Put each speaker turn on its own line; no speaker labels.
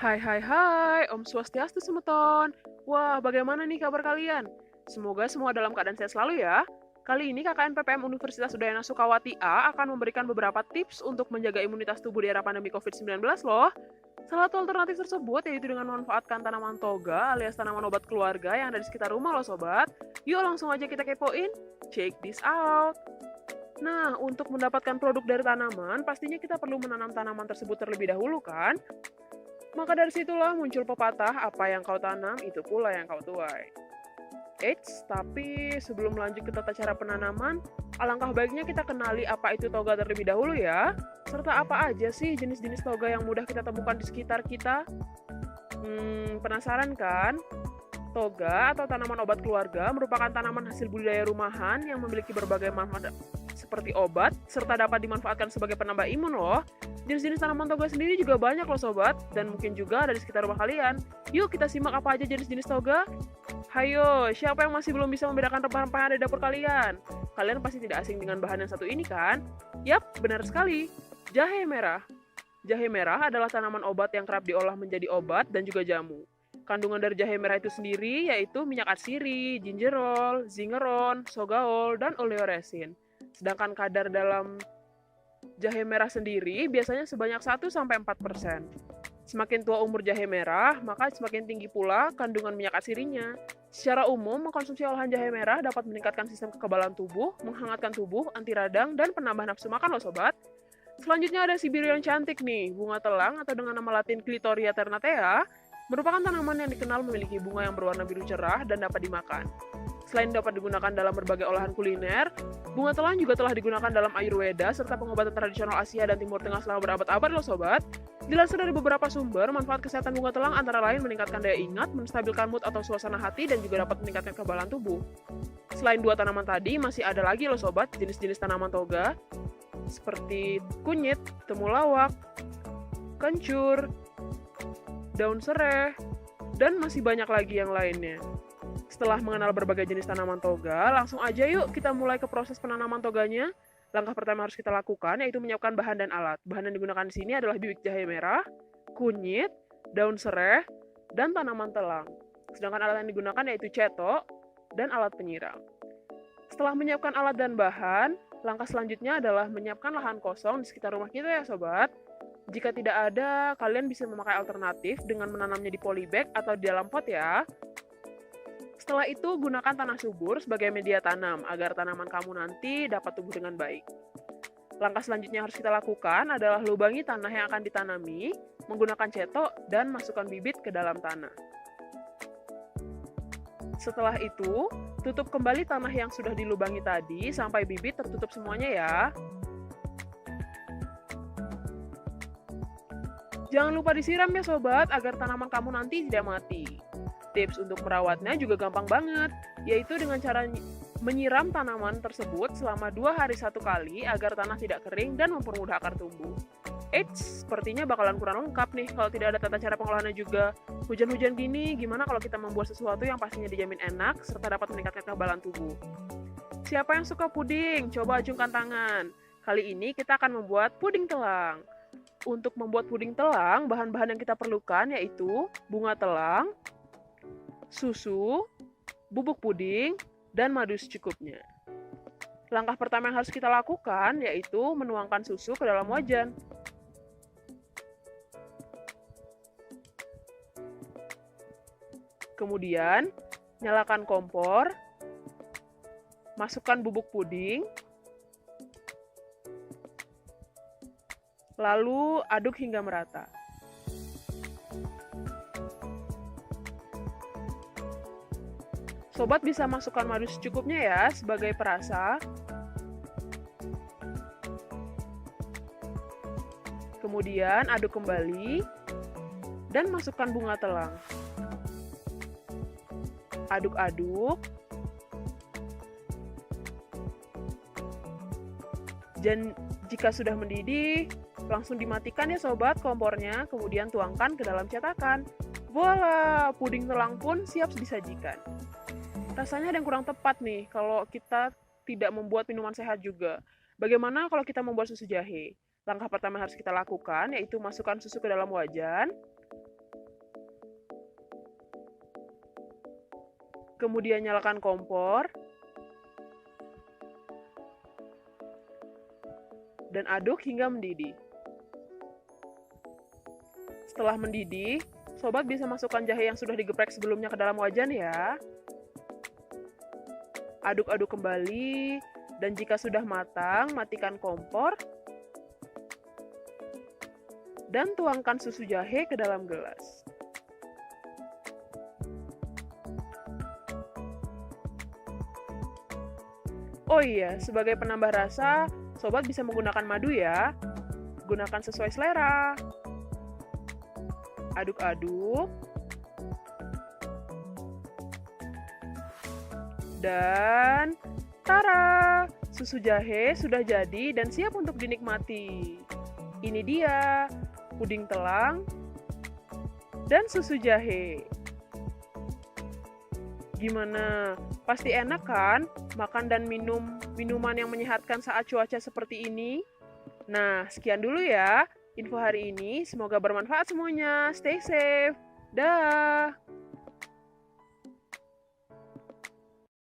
Hai hai hai, Om Swastiastu Semeton. Wah, bagaimana nih kabar kalian? Semoga semua dalam keadaan sehat selalu ya. Kali ini KKN PPM Universitas Udayana Sukawati A akan memberikan beberapa tips untuk menjaga imunitas tubuh di era pandemi COVID-19 loh. Salah satu alternatif tersebut yaitu dengan memanfaatkan tanaman toga alias tanaman obat keluarga yang ada di sekitar rumah loh sobat. Yuk langsung aja kita kepoin. Check this out. Nah, untuk mendapatkan produk dari tanaman, pastinya kita perlu menanam tanaman tersebut terlebih dahulu kan? Maka dari situlah muncul pepatah, apa yang kau tanam, itu pula yang kau tuai. Eits, tapi sebelum lanjut ke tata cara penanaman, alangkah baiknya kita kenali apa itu toga terlebih dahulu ya. Serta apa aja sih jenis-jenis toga yang mudah kita temukan di sekitar kita? Penasaran kan? Toga atau tanaman obat keluarga merupakan tanaman hasil budidaya rumahan yang memiliki berbagai manfaat seperti obat, serta dapat dimanfaatkan sebagai penambah imun loh. Jenis-jenis tanaman toga sendiri juga banyak loh sobat, dan mungkin juga ada di sekitar rumah kalian. Yuk kita simak apa aja jenis-jenis toga. Hayo, siapa yang masih belum bisa membedakan rempah-rempah yang ada di dapur kalian? Kalian pasti tidak asing dengan bahan yang satu ini kan? Yap, benar sekali. Jahe merah. Jahe merah adalah tanaman obat yang kerap diolah menjadi obat dan juga jamu. Kandungan dari jahe merah itu sendiri yaitu minyak atsiri, gingerol, zingeron, sogaol, dan oleoresin. Sedangkan kadar dalam jahe merah sendiri biasanya sebanyak 1-4%. Semakin tua umur jahe merah, maka semakin tinggi pula kandungan minyak atsirinya. Secara umum, mengkonsumsi olahan jahe merah dapat meningkatkan sistem kekebalan tubuh, menghangatkan tubuh, anti radang, dan penambah nafsu makan loh sobat. Selanjutnya ada sibiriu yang cantik nih, bunga telang atau dengan nama latin Clitoria ternatea, merupakan tanaman yang dikenal memiliki bunga yang berwarna biru cerah dan dapat dimakan. Selain dapat digunakan dalam berbagai olahan kuliner, bunga telang juga telah digunakan dalam Ayurveda serta pengobatan tradisional Asia dan Timur Tengah selama berabad-abad loh sobat. Dilansir dari beberapa sumber, manfaat kesehatan bunga telang antara lain meningkatkan daya ingat, menstabilkan mood atau suasana hati, dan juga dapat meningkatkan kekebalan tubuh. Selain dua tanaman tadi, masih ada lagi loh sobat jenis-jenis tanaman toga, seperti kunyit, temulawak, kencur, daun sereh, dan masih banyak lagi yang lainnya. Setelah mengenal berbagai jenis tanaman toga, langsung aja yuk kita mulai ke proses penanaman toganya. Langkah pertama yang harus kita lakukan yaitu menyiapkan bahan dan alat. Bahan yang digunakan di sini adalah bibit jahe merah, kunyit, daun sereh, dan tanaman telang. Sedangkan alat yang digunakan yaitu cetok dan alat penyiram. Setelah menyiapkan alat dan bahan, langkah selanjutnya adalah menyiapkan lahan kosong di sekitar rumah kita ya sobat. Jika tidak ada, kalian bisa memakai alternatif dengan menanamnya di polybag atau di dalam pot ya. Setelah itu, gunakan tanah subur sebagai media tanam agar tanaman kamu nanti dapat tumbuh dengan baik. Langkah selanjutnya yang harus kita lakukan adalah lubangi tanah yang akan ditanami, menggunakan cetok dan masukkan bibit ke dalam tanah. Setelah itu, tutup kembali tanah yang sudah dilubangi tadi sampai bibit tertutup semuanya ya. Jangan lupa disiram ya sobat, agar tanaman kamu nanti tidak mati. Tips untuk merawatnya juga gampang banget, yaitu dengan cara menyiram tanaman tersebut selama 2 hari 1 kali agar tanah tidak kering dan mempermudah akar tumbuh. Eits, sepertinya bakalan kurang lengkap nih kalau tidak ada tata cara pengolahannya juga. Hujan-hujan gini, gimana kalau kita membuat sesuatu yang pastinya dijamin enak serta dapat meningkatkan kekebalan tubuh? Siapa yang suka puding? Coba acungkan tangan. Kali ini kita akan membuat puding telang. Untuk membuat puding telang, bahan-bahan yang kita perlukan yaitu bunga telang, susu, bubuk puding, dan madu secukupnya. Langkah pertama yang harus kita lakukan yaitu menuangkan susu ke dalam wajan. Kemudian, nyalakan kompor, masukkan bubuk puding, lalu aduk hingga merata. Sobat bisa masukkan madu secukupnya ya sebagai perasa. Kemudian aduk kembali dan masukkan bunga telang. Aduk-aduk. Dan jika sudah mendidih, langsung dimatikan ya sobat kompornya, kemudian tuangkan ke dalam cetakan. Voila, puding telang pun siap disajikan. Rasanya ada yang kurang tepat nih kalau kita tidak membuat minuman sehat juga. Bagaimana kalau kita membuat susu jahe? Langkah pertama yang harus kita lakukan yaitu masukkan susu ke dalam wajan, Kemudian nyalakan kompor. Dan aduk hingga mendidih. Setelah mendidih, sobat bisa masukkan jahe yang sudah digeprek sebelumnya ke dalam wajan ya. Aduk-aduk kembali, dan jika sudah matang, matikan kompor. Dan tuangkan susu jahe ke dalam gelas. Oh iya, sebagai penambah rasa, sobat bisa menggunakan madu ya. Gunakan sesuai selera. Aduk-aduk. Dan tara! Susu jahe sudah jadi dan siap untuk dinikmati. Ini dia, puding telang dan susu jahe. Gimana? Pasti enak kan? Makan dan minum minuman yang menyehatkan saat cuaca seperti ini? Nah, sekian dulu ya info hari ini. Semoga bermanfaat semuanya. Stay safe. Dah.